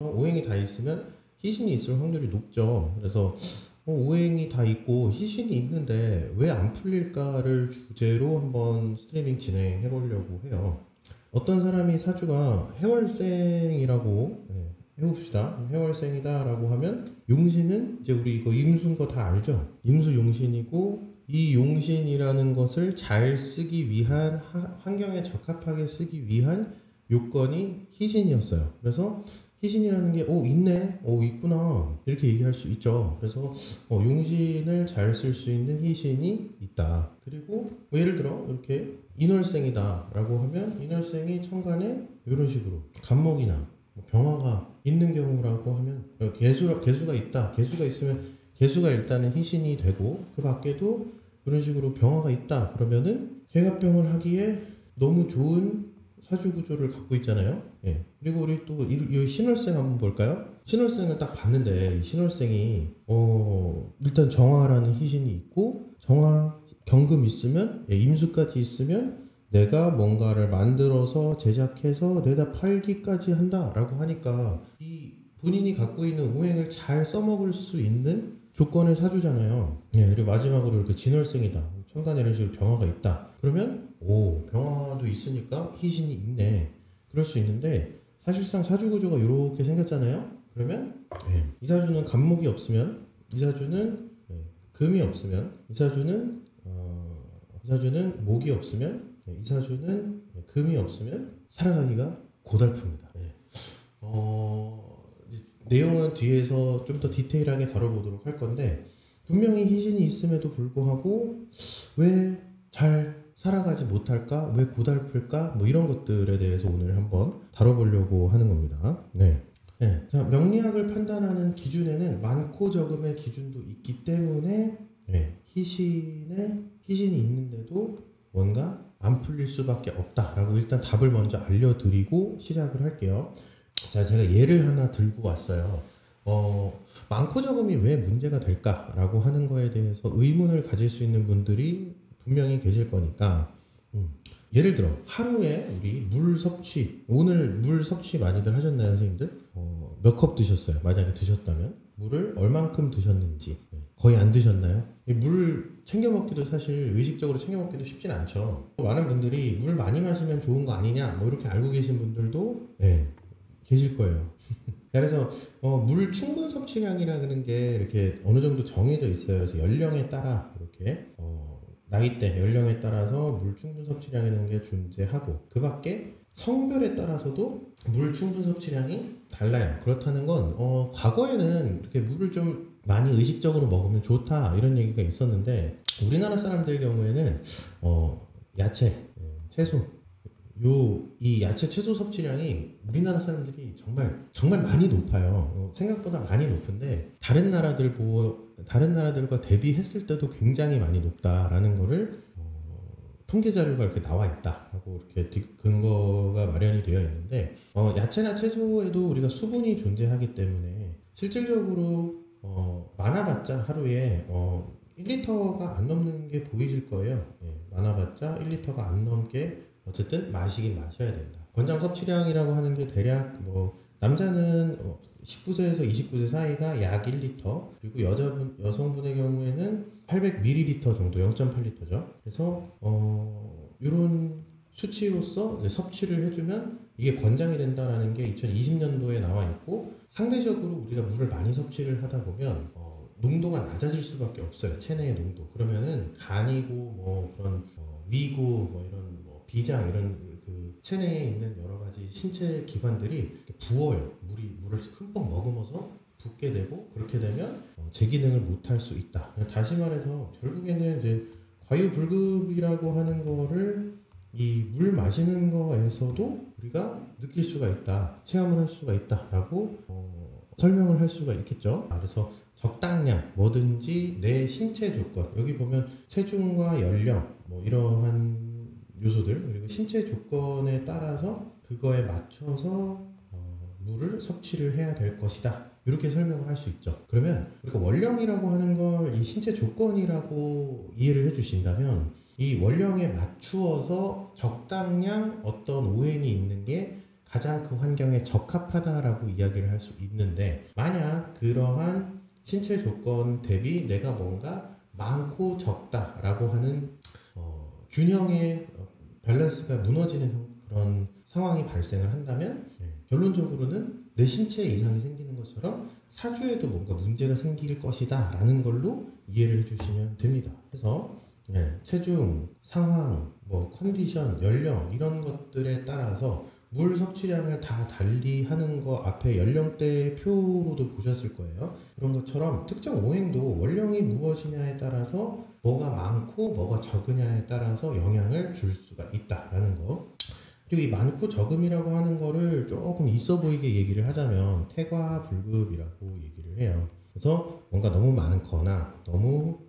오행이 다 있으면 희신이 있을 확률이 높죠. 그래서 오행이 다 있고 희신이 있는데 왜 안 풀릴까를 주제로 한번 스트리밍 진행해 보려고 해요. 어떤 사람이 사주가 해월생이라고 해봅시다. 해월생이다라고 하면 용신은 이제 우리 이거 임수인 거 다 알죠? 임수 용신이고 이 용신이라는 것을 잘 쓰기 위한 환경에 적합하게 쓰기 위한 요건이 희신이었어요. 그래서 희신이라는 게 있네, 있구나 이렇게 얘기할 수 있죠. 그래서 용신을 잘 쓸 수 있는 희신이 있다. 그리고 뭐 예를 들어 이렇게 인월생이다 라고 하면 인월생이 천간에 이런 식으로 간목이나 병화가 있는 경우라고 하면 개수가 있다. 개수가 있으면 개수가 일단은 희신이 되고 그 밖에도 이런 식으로 병화가 있다. 그러면은 개갑병을 하기에 너무 좋은 사주 구조를 갖고 있잖아요. 예. 그리고 우리 또 이 신월생 한번 볼까요? 신월생은 딱 봤는데 이 신월생이 일단 정화라는 희신이 있고 정화 경금 있으면 임수까지 있으면 내가 뭔가를 만들어서 제작해서 내다 팔기까지 한다라고 하니까 이 본인이 갖고 있는 오행을 잘 써먹을 수 있는 조건의 사주잖아요. 예, 그리고 마지막으로 이렇게 진월생이다. 천간에 이런 식으로 병화가 있다. 그러면 병화도 있으니까 희신이 있네. 그럴 수 있는데 사실상 사주 구조가 이렇게 생겼잖아요. 그러면 이 사주는 간목이 없으면 이 사주는 금이 없으면 이 사주는 목이 없으면 이 사주는 금이 없으면 살아가기가 고달픕니다. 내용은 뒤에서 좀 더 디테일하게 다뤄보도록 할 건데 분명히 희신이 있음에도 불구하고 왜 잘 살아가지 못할까? 왜 고달플까? 뭐 이런 것들에 대해서 오늘 한번 다뤄보려고 하는 겁니다. 자, 명리학을 판단하는 기준에는 많고 적음의 기준도 있기 때문에 희신이 있는데도 뭔가 안 풀릴 수밖에 없다라고 일단 답을 먼저 알려드리고 시작을 할게요. 자, 제가 예를 하나 들고 왔어요. 많고 적음이 왜 문제가 될까라고 하는 거에 대해서 의문을 가질 수 있는 분들이 분명히 계실 거니까 예를 들어 하루에 우리 물 섭취, 오늘 물 섭취 많이들 하셨나요, 선생님들? 몇 컵 드셨어요? 만약에 드셨다면 물을 얼만큼 드셨는지. 거의 안 드셨나요? 물 챙겨 먹기도 사실 의식적으로 챙겨 먹기도 쉽진 않죠. 많은 분들이 물 많이 마시면 좋은 거 아니냐 뭐 이렇게 알고 계신 분들도 계실 거예요. 그래서 물 충분 섭취량이라는 게 이렇게 어느 정도 정해져 있어요. 그래서 연령에 따라 이렇게 나이대, 연령에 따라서 물 충분 섭취량이라는 게 존재하고 그 밖에 성별에 따라서도 물 충분 섭취량이 달라요. 그렇다는 건 과거에는 이렇게 물을 좀 많이 의식적으로 먹으면 좋다 이런 얘기가 있었는데 우리나라 사람들 경우에는 야채, 채소 이 야채 채소 섭취량이 우리나라 사람들이 정말 많이 높아요. 생각보다 많이 높은데 다른 나라들과 대비했을 때도 굉장히 많이 높다라는 거를 통계 자료가 이렇게 나와 있다라고 이렇게 근거가 마련이 되어 있는데 야채나 채소에도 우리가 수분이 존재하기 때문에 실질적으로 많아봤자 하루에 1리터가 안 넘는 게 보이실 거예요. 많아봤자 1리터가 안 넘게 어쨌든 마시긴 마셔야 된다. 권장 섭취량이라고 하는 게 대략 남자는 19세에서 29세 사이가 약 1리터 그리고 여성분의 경우에는 800ml 정도 0.8리터죠. 그래서 이런 수치로서 이제 섭취를 해주면 이게 권장이 된다라는 게 2020년도에 나와 있고 상대적으로 우리가 물을 많이 섭취를 하다 보면 농도가 낮아질 수밖에 없어요. 체내의 농도. 그러면은 간이고 뭐 그런 위고 뭐 이런 비장 이런 그 체내에 있는 여러 가지 신체 기관들이 부어요. 물을 흠뻑 머금어서 붓게 되고 그렇게 되면 제 기능을 못할 수 있다. 다시 말해서 결국에는 이제 과유불급이라고 하는 거를 이 물 마시는 거에서도 우리가 느낄 수가 있다, 체험을 할 수가 있다라고 설명을 할 수가 있겠죠. 그래서 적당량 뭐든지 내 신체 조건 여기 보면 체중과 연령 뭐 이러한 요소들 그리고 신체 조건에 따라서 그거에 맞춰서 물을 섭취를 해야 될 것이다 이렇게 설명을 할 수 있죠. 그러면 우리가 원령이라고 하는 걸 이 신체 조건이라고 이해를 해주신다면 이 원령에 맞추어서 적당량 어떤 오행이 있는 게 가장 그 환경에 적합하다라고 이야기를 할 수 있는데, 만약 그러한 신체 조건 대비 내가 뭔가 많고 적다라고 하는 균형의 밸런스가 무너지는 그런 상황이 발생을 한다면, 결론적으로는 내 신체에 이상이 생기는 것처럼 사주에도 뭔가 문제가 생길 것이다 라는 걸로 이해를 해주시면 됩니다. 그래서 체중, 상황, 컨디션, 연령 이런 것들에 따라서 물 섭취량을 다 달리 하는 거 앞에 연령대 표로도 보셨을 거예요. 그런 것처럼 특정 오행도 원령이 무엇이냐에 따라서 뭐가 많고 뭐가 적으냐에 따라서 영향을 줄 수가 있다라는 거. 그리고 이 많고 적음이라고 하는 거를 조금 있어 보이게 얘기를 하자면 태과불급이라고 얘기를 해요. 그래서 뭔가 너무 많거나 너무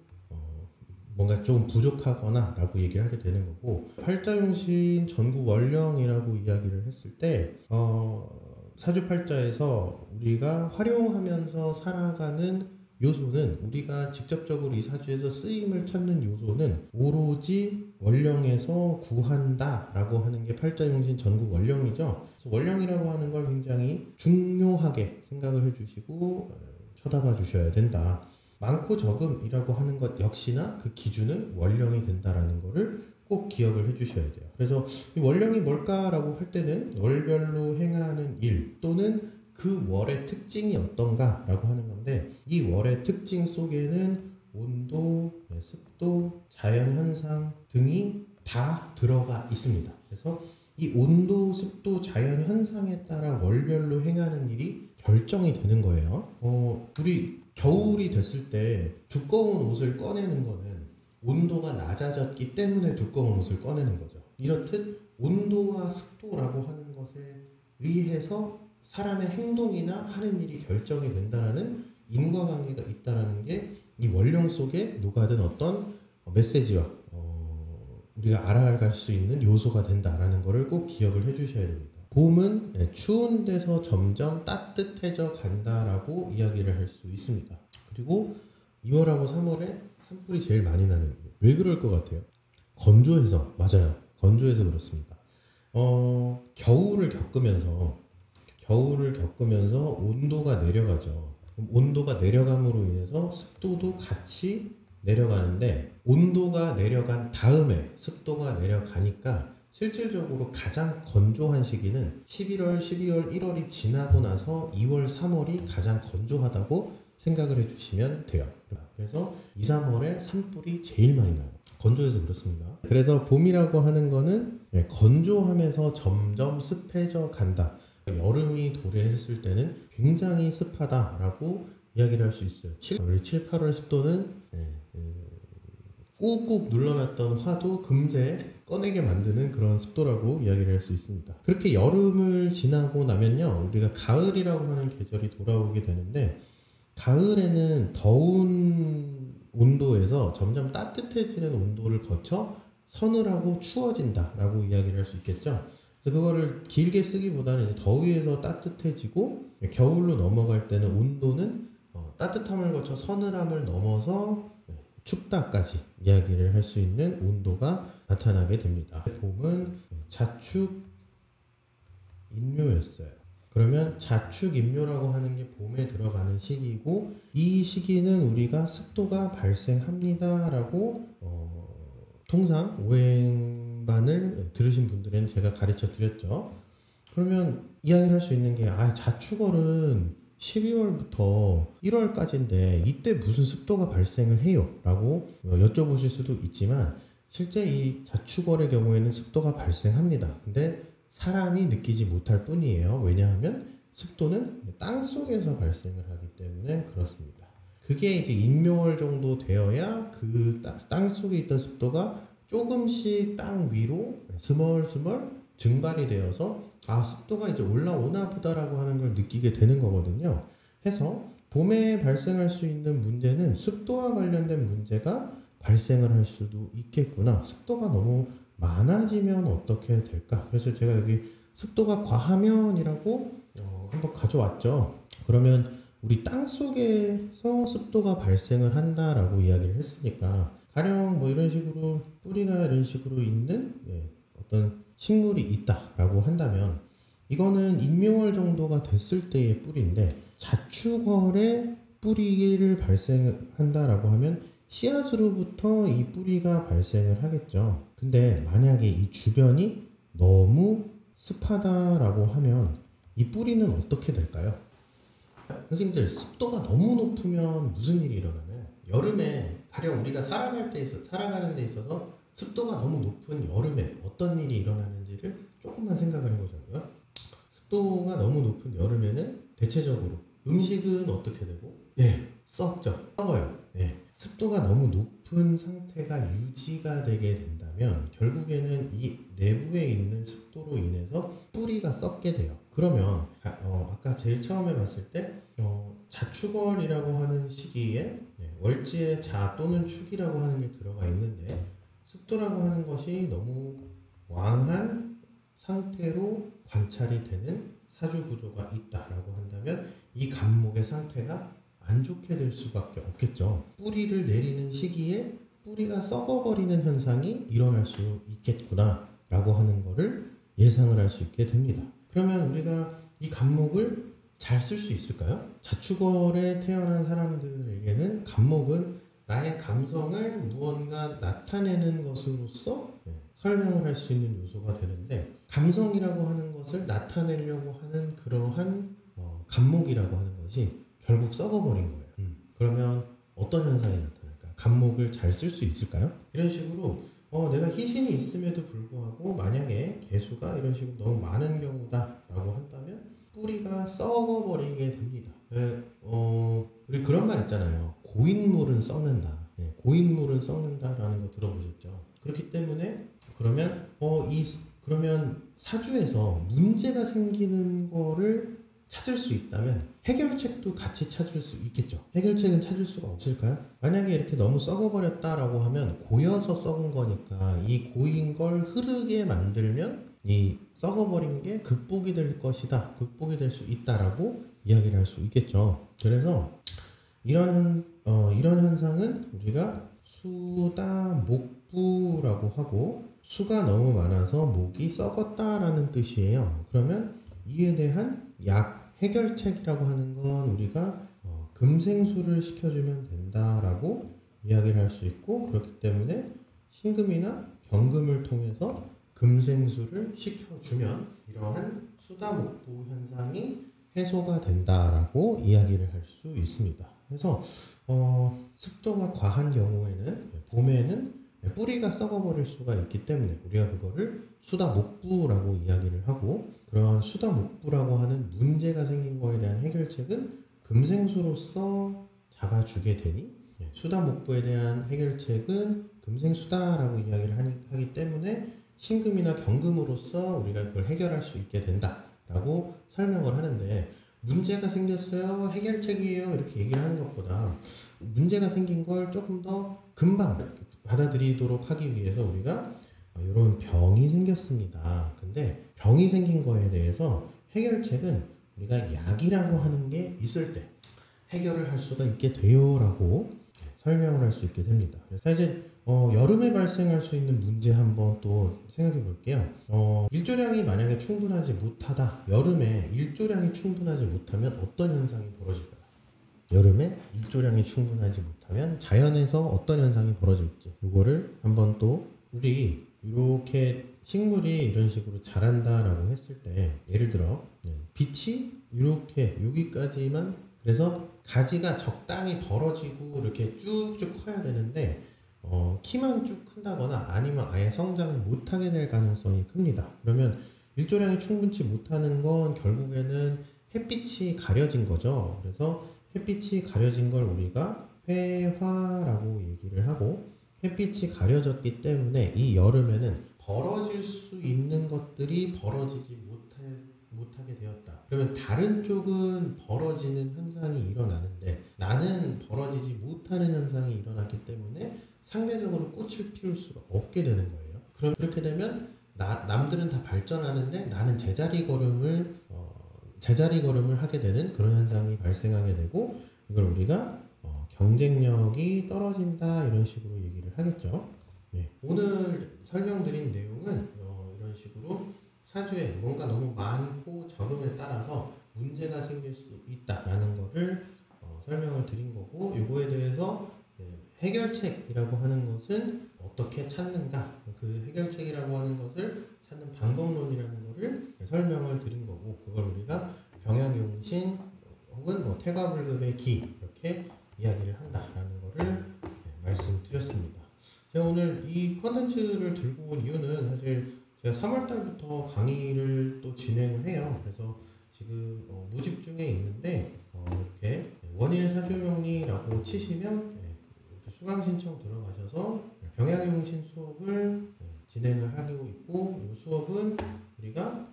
뭔가 조금 부족하거나 라고 얘기를 하게 되는 거고, 팔자용신 전구원령이라고 이야기를 했을 때 사주팔자에서 우리가 활용하면서 살아가는 요소는, 우리가 직접적으로 이 사주에서 쓰임을 찾는 요소는 오로지 원령에서 구한다 라고 하는 게 팔자용신 전구원령이죠. 그래서 원령이라고 하는 걸 굉장히 중요하게 생각을 해주시고 쳐다봐 주셔야 된다. 많고 적음이라고 하는 것 역시나 그 기준은 원령이 된다라는 거를 꼭 기억을 해주셔야 돼요. 그래서 이 원령이 뭘까라고 할 때는 월별로 행하는 일 또는 그 월의 특징이 어떤가라고 하는 건데, 이 월의 특징 속에는 온도, 습도, 자연현상 등이 다 들어가 있습니다. 그래서 이 온도, 습도, 자연현상에 따라 월별로 행하는 일이 결정이 되는 거예요. 우리 겨울이 됐을 때 두꺼운 옷을 꺼내는 거는 온도가 낮아졌기 때문에 두꺼운 옷을 꺼내는 거죠. 이렇듯 온도와 습도라고 하는 것에 의해서 사람의 행동이나 하는 일이 결정이 된다라는 인과관계가 있다라는 게 이 원령 속에 녹아든 어떤 메시지와 우리가 알아갈 수 있는 요소가 된다라는 것을 꼭 기억을 해주셔야 됩니다. 봄은 추운 데서 점점 따뜻해져 간다라고 이야기를 할 수 있습니다. 그리고 2월하고 3월에 산불이 제일 많이 나는 이유. 왜 그럴 것 같아요? 건조해서. 맞아요. 건조해서 그렇습니다. 겨울을 겪으면서 온도가 내려가죠. 그럼 온도가 내려감으로 인해서 습도도 같이 내려가는데, 온도가 내려간 다음에 습도가 내려가니까 실질적으로 가장 건조한 시기는 11월, 12월, 1월이 지나고 나서 2월, 3월이 가장 건조하다고 생각을 해주시면 돼요. 그래서 2, 3월에 산불이 제일 많이 나요. 건조해서 그렇습니다. 그래서 봄이라고 하는 거는 건조하면서 점점 습해져 간다. 여름이 도래했을 때는 굉장히 습하다라고 이야기를 할 수 있어요. 7, 8월 습도는 꾹꾹 눌러놨던 화도 금세 꺼내게 만드는 그런 습도라고 이야기를 할 수 있습니다. 그렇게 여름을 지나고 나면요, 우리가 가을이라고 하는 계절이 돌아오게 되는데, 가을에는 더운 온도에서 점점 따뜻해지는 온도를 거쳐 서늘하고 추워진다라고 이야기를 할 수 있겠죠. 그래서 그거를 길게 쓰기보다는 이제 더위에서 따뜻해지고 겨울로 넘어갈 때는 온도는 따뜻함을 거쳐 서늘함을 넘어서 춥다까지 이야기를 할 수 있는 온도가 나타나게 됩니다. 봄은 자축 인묘였어요. 그러면 자축 인묘라고 하는 게 봄에 들어가는 시기고, 이 시기는 우리가 습도가 발생합니다 라고 통상 오행반을 들으신 분들은 제가 가르쳐 드렸죠. 그러면 이야기를 할 수 있는 게, 자축월은 12월부터 1월까지인데 이때 무슨 습도가 발생을 해요? 라고 여쭤보실 수도 있지만, 실제 이 자축월의 경우에는 습도가 발생합니다. 근데 사람이 느끼지 못할 뿐이에요. 왜냐하면 습도는 땅 속에서 발생을 하기 때문에 그렇습니다. 그게 이제 인묘월 정도 되어야 그 땅 속에 있던 습도가 조금씩 땅 위로 스멀스멀 증발이 되어서 습도가 이제 올라오나 보다라고 하는 걸 느끼게 되는 거거든요. 해서 봄에 발생할 수 있는 문제는 습도와 관련된 문제가 발생을 할 수도 있겠구나. 습도가 너무 많아지면 어떻게 될까? 그래서 제가 여기 습도가 과하면이라고 한번 가져왔죠. 그러면 우리 땅 속에서 습도가 발생을 한다라고 이야기를 했으니까, 가령 이런 식으로 뿌리나 이런 식으로 있는 어떤 식물이 있다라고 한다면, 이거는 인묘월 정도가 됐을 때의 뿌리인데, 자축월에 뿌리를 발생한다라고 하면 씨앗으로부터 이 뿌리가 발생을 하겠죠. 근데 만약에 이 주변이 너무 습하다라고 하면 이 뿌리는 어떻게 될까요? 선생님들, 습도가 너무 높으면 무슨 일이 일어나나요? 여름에 가령 우리가 살아가는 데 있어서 습도가 너무 높은 여름에 어떤 일이 일어나는지를 조금만 생각을 해보자고요. 습도가 너무 높은 여름에는 대체적으로 음식은 어떻게 되고? 썩어요. 습도가 너무 높은 상태가 유지가 되게 된다면 결국에는 이 내부에 있는 습도로 인해서 뿌리가 썩게 돼요. 그러면 아까 제일 처음에 봤을 때 자축월이라고 하는 시기에 월지에 자 또는 축이라고 하는 게 들어가 있는데, 습도라고 하는 것이 너무 왕한 상태로 관찰이 되는 사주 구조가 있다라고 한다면 이 갑목의 상태가 안 좋게 될 수밖에 없겠죠. 뿌리를 내리는 시기에 뿌리가 썩어버리는 현상이 일어날 수 있겠구나 라고 하는 거를 예상을 할 수 있게 됩니다. 그러면 우리가 이 갑목을 잘 쓸 수 있을까요? 자축월에 태어난 사람들에게는 갑목은 나의 감성을 무언가 나타내는 것으로서 설명을 할 수 있는 요소가 되는데, 감성이라고 하는 것을 나타내려고 하는 그러한 갑목이라고 하는 것이 결국 썩어버린 거예요. 그러면 어떤 현상이 나타날까? 갑목을 잘 쓸 수 있을까요? 이런 식으로 내가 희신이 있음에도 불구하고 만약에 개수가 이런 식으로 너무 많은 경우다 라고 한다면 뿌리가 썩어버리게 됩니다. 우리 그런 말 있잖아요. 고인물은 썩는다. 고인물은 썩는다라는 거 들어보셨죠? 그렇기 때문에 그러면 사주에서 문제가 생기는 거를 찾을 수 있다면 해결책도 같이 찾을 수 있겠죠. 해결책은 찾을 수가 없을까요? 만약에 이렇게 너무 썩어버렸다라고 하면 고여서 썩은 거니까 이 고인 걸 흐르게 만들면 이 썩어버린 게 극복이 될 것이다, 극복이 될 수 있다라고 이야기를 할 수 있겠죠. 그래서 이런 현상은 우리가 수다목부라고 하고, 수가 너무 많아서 목이 썩었다라는 뜻이에요. 그러면 이에 대한 해결책이라고 하는 건 우리가 금생수를 시켜주면 된다라고 이야기를 할 수 있고, 그렇기 때문에 신금이나 경금을 통해서 금생수를 시켜주면 이러한 수다목부 현상이 해소가 된다라고 이야기를 할 수 있습니다. 그래서 습도가 과한 경우에는 봄에는 뿌리가 썩어버릴 수가 있기 때문에 우리가 그거를 수다목부라고 이야기를 하고, 그러한 수다목부라고 하는 문제가 생긴 거에 대한 해결책은 금생수로서 잡아주게 되니, 수다목부에 대한 해결책은 금생수다라고 이야기를 하기 때문에 신금이나 경금으로서 우리가 그걸 해결할 수 있게 된다라고 설명을 하는데, 문제가 생겼어요, 해결책이에요 이렇게 얘기를 하는 것보다 문제가 생긴 걸 조금 더 금방 받아들이도록 하기 위해서 우리가 이런 병이 생겼습니다. 근데 병이 생긴 거에 대해서 해결책은 우리가 약이라고 하는 게 있을 때 해결을 할 수가 있게 돼요 라고 설명을 할 수 있게 됩니다. 그래서 이제 여름에 발생할 수 있는 문제 한번 또 생각해 볼게요. 일조량이 만약에 충분하지 못하다, 여름에 일조량이 충분하지 못하면 어떤 현상이 벌어질까요? 여름에 일조량이 충분하지 못하면 자연에서 어떤 현상이 벌어질지, 이거를 한번 또 우리 이렇게 식물이 이런 식으로 자란다라고 했을 때, 예를 들어 빛이 이렇게 여기까지만, 그래서 가지가 적당히 벌어지고 이렇게 쭉쭉 커야 되는데 키만 쭉 큰다거나 아니면 아예 성장을 못하게 될 가능성이 큽니다. 그러면 일조량이 충분치 못하는 건 결국에는 햇빛이 가려진 거죠. 그래서 햇빛이 가려진 걸 우리가 회화라고 얘기를 하고, 햇빛이 가려졌기 때문에 이 여름에는 벌어질 수 있는 것들이 벌어지지 못하게 되었다. 그러면 다른 쪽은 벌어지는 현상이 일어나는데 나는 벌어지지 못하는 현상이 일어났기 때문에 상대적으로 꽃을 피울 수가 없게 되는 거예요. 그렇게 되면 남들은 다 발전하는데 나는 제자리 걸음을 하게 되는 그런 현상이 발생하게 되고, 이걸 우리가 경쟁력이 떨어진다 이런 식으로 얘기를 하겠죠. 오늘 설명드린 내용은 이런 식으로 사주에 뭔가 너무 많고 적음에 따라서 문제가 생길 수 있다라는 거를 설명을 드린 거고, 이거에 대해서 해결책이라고 하는 것은 어떻게 찾는가, 그 해결책이라고 하는 것을 찾는 방법론이라는 거를 설명을 드린 거고, 그걸 우리가 병약용신 혹은 뭐 태과불급의 기 이렇게 이야기를 한다라는 거를 말씀드렸습니다. 제가 오늘 이 컨텐츠를 들고 온 이유는 사실 제가 3월달부터 강의를 또 진행을 해요. 그래서 지금 모집 중에 있는데 이렇게 원일 사주명리라고 치시면 이렇게 수강 신청 들어가셔서 병약용신 수업을 진행을 하고 있고, 이 수업은 우리가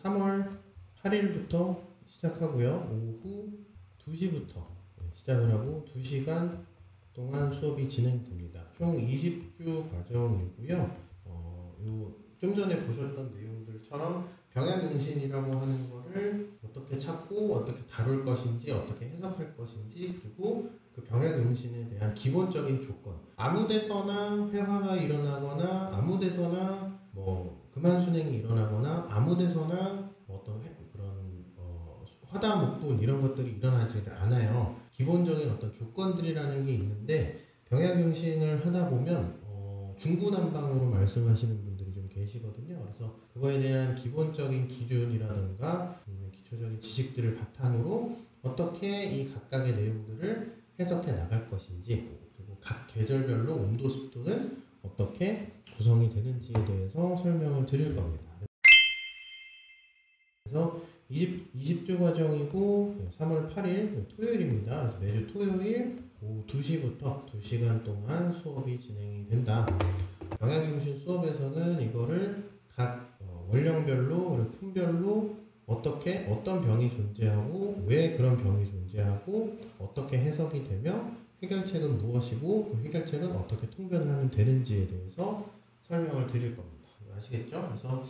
3월 8일부터 시작하고요. 오후 2시부터 시작을 하고 2시간 동안 수업이 진행됩니다. 총 20주 과정이고요. 좀 전에 보셨던 내용들처럼 병약용신이라고 하는 거를 어떻게 찾고 어떻게 다룰 것인지, 어떻게 해석할 것인지, 그리고 그 병약용신에 대한 기본적인 조건, 아무 데서나 회화가 일어나거나 아무 데서나 뭐 금한순행이 일어나거나 아무 데서나 어떤 그런 화다목분 이런 것들이 일어나지 않아요. 기본적인 어떤 조건들이라는 게 있는데, 병약용신을 하다 보면 중구난방으로 말씀하시는 분들이 좀 계시거든요. 그래서 그거에 대한 기본적인 기준이라든가 아니면 기초적인 지식들을 바탕으로 어떻게 이 각각의 내용들을 해석해 나갈 것인지, 그리고 각 계절별로 온도 습도는 어떻게 구성이 되는지에 대해서 설명을 드릴 겁니다. 그래서 20주 과정이고 3월 8일 토요일입니다. 그래서 매주 토요일 오후 2시부터 2시간 동안 수업이 진행이 된다. 병약용신 수업에서는 이거를 각 원령별로 그리고 품별로 어떻게 어떤 병이 존재하고 왜 그런 병이 존재하고 어떻게 해석이 되며 해결책은 무엇이고 그 해결책은 어떻게 통변하면 되는지에 대해서 설명을 드릴 겁니다. 아시겠죠? 그래서